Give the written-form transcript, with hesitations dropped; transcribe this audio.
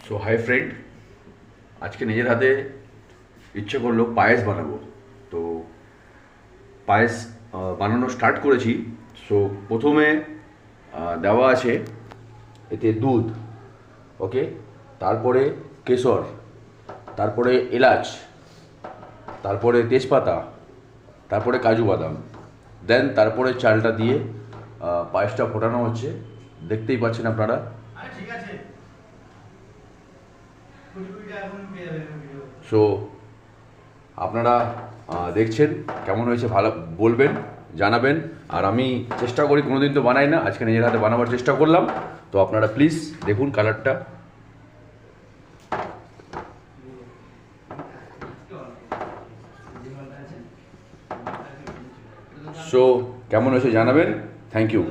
So hi friend, আজকে নিজের হাতে ইচ্ছে করলো পায়েস বানাবো। তো পায়েস বানানো স্টার্ট করেছি। সো প্রথমে দেওয়া আছে এতে দুধ, ওকে, তারপরে কেশর, তারপরে এলাচ, তারপরে তেজপাতা, তারপরে কাজু বাদাম, দেন তারপরে চালটা দিয়ে পায়েসটা ফোটানো হচ্ছে। দেখতেই পাচ্ছেন আপনারা। সো আপনারা দেখছেন কেমন হয়েছে, ভালো বলবেন, জানাবেন। আর আমি চেষ্টা করি, কোনোদিন তো বানাই না, আজকে নিজের হাতে বানাবার চেষ্টা করলাম। তো আপনারা প্লিজ দেখুন কালারটা। সো কেমন হয়েছে জানাবেন। Thank you.